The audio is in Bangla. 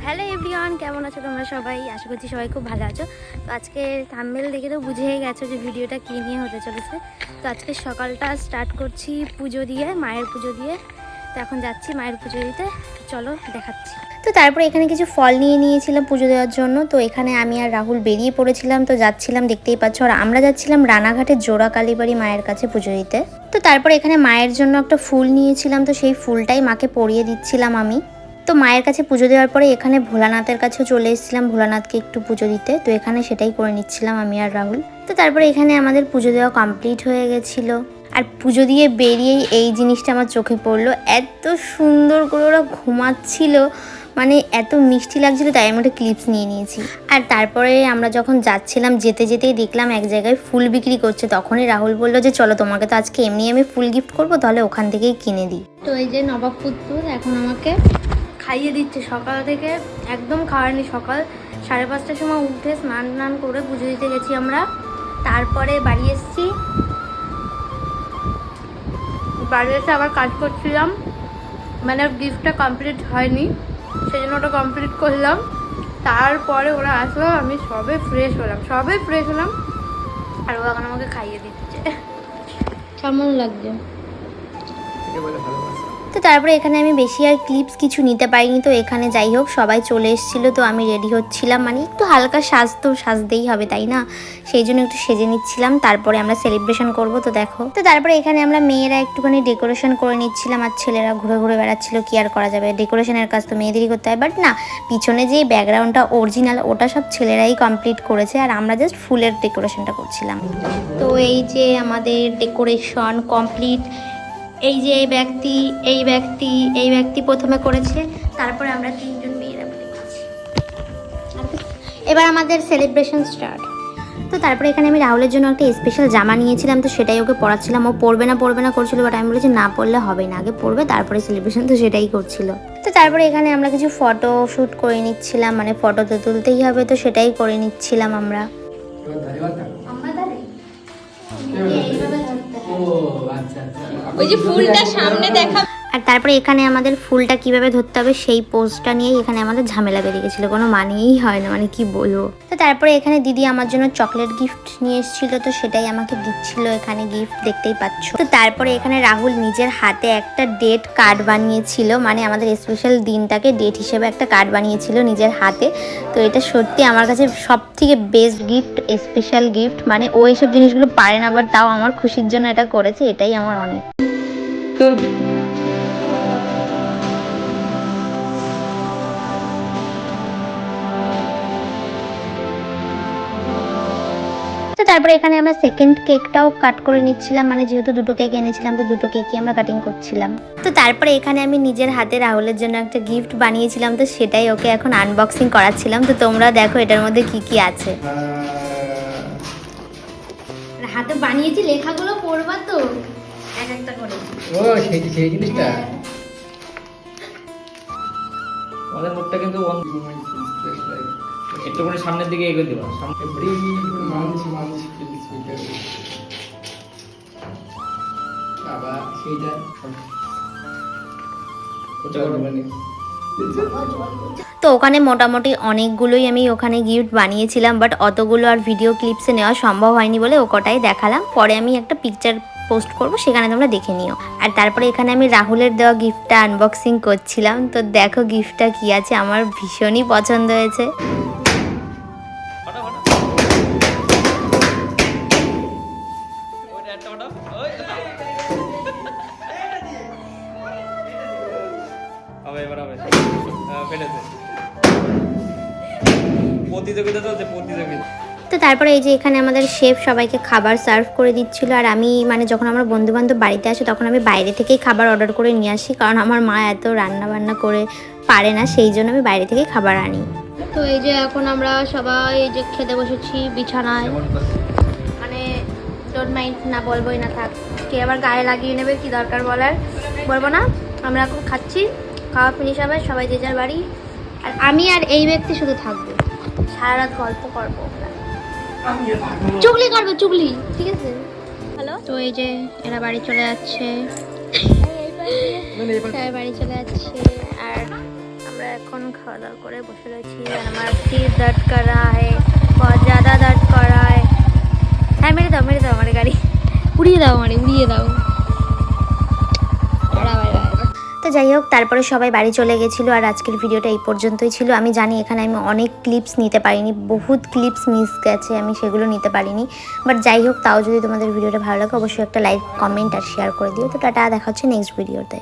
হ্যালো এভরিওয়ান, কেমন আছো তোমরা সবাই? আশা করছি সবাই খুব ভালো আছো। তো আজকে থাম্বনেল দেখে তো বুঝেই গেছো যে ভিডিওটা কী নিয়ে হতে চলেছে। তো আজকে সকালটা স্টার্ট করছি পুজো দিয়ে, মায়ের পুজো দিয়ে। তো এখন যাচ্ছি মায়ের পুজো দিতে, চলো দেখাচ্ছি। তো তারপরে এখানে কিছু ফল নিয়ে নিয়েছিলাম পুজো দেওয়ার জন্য। তো এখানে আমি আর রাহুল বেরিয়ে পড়েছিলাম, তো যাচ্ছিলাম, দেখতেই পাচ্ছ। আর আমরা যাচ্ছিলাম রানাঘাটের জোড়া কালীবাড়ি মায়ের কাছে পুজো দিতে। তো তারপরে এখানে মায়ের জন্য একটা ফুল নিয়েছিলাম, তো সেই ফুলটাই মাকে পরিয়ে দিচ্ছিলাম আমি। তো মায়ের কাছে পুজো দেওয়ার পরে এখানে ভোলানাথের কাছেও চলে এসেছিলাম ভোলানাথকে একটু পুজো দিতে। তো এখানে সেটাই করে নিচ্ছিলাম আমি আর রাহুল। তো তারপরে এখানে আমাদের পুজো দেওয়া কমপ্লিট হয়ে গেছিলো। আর পুজো দিয়ে বেরিয়েই এই জিনিসটা আমার চোখে পড়লো, এত সুন্দর করে ওরা ঘুমাচ্ছিল, মানে এত মিষ্টি লাগছিলো, তাই আমি একটা ক্লিপস নিয়ে নিয়েছি। আর তারপরে আমরা যখন যাচ্ছিলাম, যেতে যেতেই দেখলাম এক জায়গায় ফুল বিক্রি করছে। তখনই রাহুল বললো যে চলো, তোমাকে তো আজকে এমনি আমি ফুল গিফট করবো, তাহলে ওখান থেকেই কিনে দিই। তো এই যে নবাব ফুল এখন আমাকে খাইয়ে দিচ্ছে। সকাল থেকে একদম খাওয়ায়নি। সকাল 5:30টার সময় উঠে স্নান করে পুজো দিতে গেছি আমরা। তারপরে বাড়ি এসেছি, বাড়ি এসে আবার কাজ করছিলাম, মানে গিফটটা কমপ্লিট হয়নি, সেই জন্য ওটা কমপ্লিট করলাম। তারপরে ওরা আসলো, আমি সবে ফ্রেশ হলাম আর ও এখন আমাকে খাইয়ে দিচ্ছে। কেমন লাগছে? তো তারপরে এখানে আমি বেশি আর ক্লিপস কিছু নিতে পারিনি। তো এখানে যাই হোক সবাই চলে এসেছিলো, তো আমি রেডি হচ্ছিলাম, মানে একটু হালকা সাজতেই হবে তাই না, সেই জন্য একটু সেজে নিচ্ছিলাম। তারপরে আমরা সেলিব্রেশন করব। তো দেখো, তো তারপরে এখানে আমরা মেয়েরা একটুখানি ডেকোরেশন করে নিচ্ছিলাম, আর ছেলেরা ঘুরে ঘুরে বেড়াচ্ছিল। কি আর করা যাবে, ডেকোরেশনের কাজ তো মেয়েদেরই করতে হয়। বাট না, পিছনে যে ব্যাকগ্রাউন্ডটা অরিজিনাল, ওটা সব ছেলেরাই কমপ্লিট করেছে, আর আমরা জাস্ট ফুলের ডেকোরেশনটা করছিলাম। তো এই যে আমাদের ডেকোরেশন কমপ্লিট। এই যে এই ব্যক্তি প্রথমে করেছে, তারপরে আমরা তিনজন মেয়েরা মিলে করেছি। এবার আমাদের সেলিব্রেশন স্টার্ট। তো তারপরে এখানে আমি রাহুলের জন্য একটা স্পেশাল জামা নিয়েছিলাম, তো সেটাই ওকে পরাচ্ছিলাম। ও পরবে না করছিল, বাট আমি বলেছি না পরলে হবে না, আগে পরবে তারপরে সেলিব্রেশন, তো সেটাই করছিল। তো তারপরে এখানে আমরা কিছু ফটো শ্যুট করে নিচ্ছিলাম, মানে ফটো তো তুলতেই হবে, তো সেটাই করে নিচ্ছিলাম আমরা। ওই যে ফুলটা সামনে দেখা। আর তারপরে এখানে আমাদের ফুলটা কিভাবে ধরতে হবে সেই পোজটা নিয়েই এখানে আমাদের ঝামেলা বেরিয়ে গেছিলো, কোনো মানেই হয় না, মানে কি বলবো। তো তারপরে এখানে দিদি আমার জন্য চকলেট গিফট নিয়ে এসেছিলো, তো সেটাই আমাকে দিচ্ছিল এখানে গিফট, দেখতেই পাচ্ছ। তো তারপরে এখানে রাহুল নিজের হাতে একটা ডেট কার্ড বানিয়েছিল, মানে আমাদের স্পেশাল দিনটাকে ডেট হিসেবে একটা কার্ড বানিয়েছিল নিজের হাতে। তো এটা সত্যি আমার কাছে সব থেকে বেস্ট গিফট, স্পেশাল গিফট। মানে ও এইসব জিনিসগুলো পারে না, বাট তাও আমার খুশির জন্য এটা করেছে, এটাই আমার অনেক। তো তারপরে এখানে আমরা সেকেন্ড কেকটাও কাট করে নিচ্ছিলাম, মানে যেহেতু দুটো কেক এনেছিলাম, তো দুটো কেকই আমরা কাটিং করছিলাম। তো তারপরে এখানে আমি নিজের হাতে রাহুলের জন্য একটা গিফট বানিয়েছিলাম, তো সেটাই ওকে এখন আনবক্সিং করাচ্ছিলাম। তো তোমরা দেখো এটার মধ্যে কি কি আছে। হাতে বানিয়েছি, লেখাগুলো পড়বা তো এক একটা করে। ও সেই জিনিসটা আমাদের মুখটা কিন্তু একটু করে সামনের দিকে এগিয়ে দিবা, সামনে আবার সেইটা তো ওখানে মোটামুটি অনেকগুলোই আমি ওখানে গিফট বানিয়েছিলাম, বাট অতগুলো আর ভিডিও ক্লিপসে নেওয়া সম্ভব হয়নি বলে ও কটাই দেখালাম। পরে আমি একটা পিকচার পোস্ট করব, সেখানে তোমরা দেখে নিও। আর তারপরে এখানে আমি রাহুলের দেওয়া গিফটটা আনবক্সিং করছিলাম। তো দেখো গিফটটা কি আছে, আমার ভীষণই পছন্দ হয়েছে। তো তারপরে এই যে এখানে আমাদের শেফ সবাইকে খাবার সার্ভ করে দিচ্ছিল। আর আমি মানে যখন আমরা বন্ধুবান্ধব বাড়িতে আসি, তখন আমি বাইরে থেকেই খাবার অর্ডার করে নিয়ে আসি, কারণ আমার মা এত রান্না বান্না করে পারে না, সেই জন্য আমি বাইরে থেকেই খাবার আনি। তো এই যে এখন আমরা সবাই এই যে খেতে বসেছি বিছানায়, মানে ডোন্ট মাইন্ড, না বলবোই না, থাক, কে আবার গায়ে লাগিয়ে নেবে, কি দরকার বলার, বলবো না। আমরা এখন খাচ্ছি, খাওয়া ফিনিশ হবে, সবাই যে যার বাড়ি। আর আমি আর এই ব্যক্তি শুধু থাকবো, সারা রাত গল্প করবো, চুগলি করবো, চুগলি, ঠিক আছে। হ্যালো। তো এই যে এরা বাড়ি চলে যাচ্ছে, সবাই বাড়ি চলে যাচ্ছে, আর আমরা এখন খাওয়া দাওয়া করে বসে রয়েছি আর আমার সির দর্দ কর রা है बहुत ज़्यादा दर्द कर रहा है। হ্যাঁ মেরে দাও আমার গাড়ি উড়িয়ে দাও উড়িয়ে দাও। তো যাই হোক তারপরে সবাই বাড়ি চলে গেছিলো আর আজকের ভিডিওটা এই পর্যন্তই ছিল। আমি জানি এখানে আমি অনেক ক্লিপস নিতে পারিনি, বহুত ক্লিপস মিস গেছে, আমি সেগুলো নিতে পারিনি। বাট যাই হোক, তাও যদি তোমাদের ভিডিওটা ভালো লাগে অবশ্যই একটা লাইক কমেন্ট আর শেয়ার করে দিও। তো টাটা, দেখা হচ্ছে নেক্সট ভিডিওতে।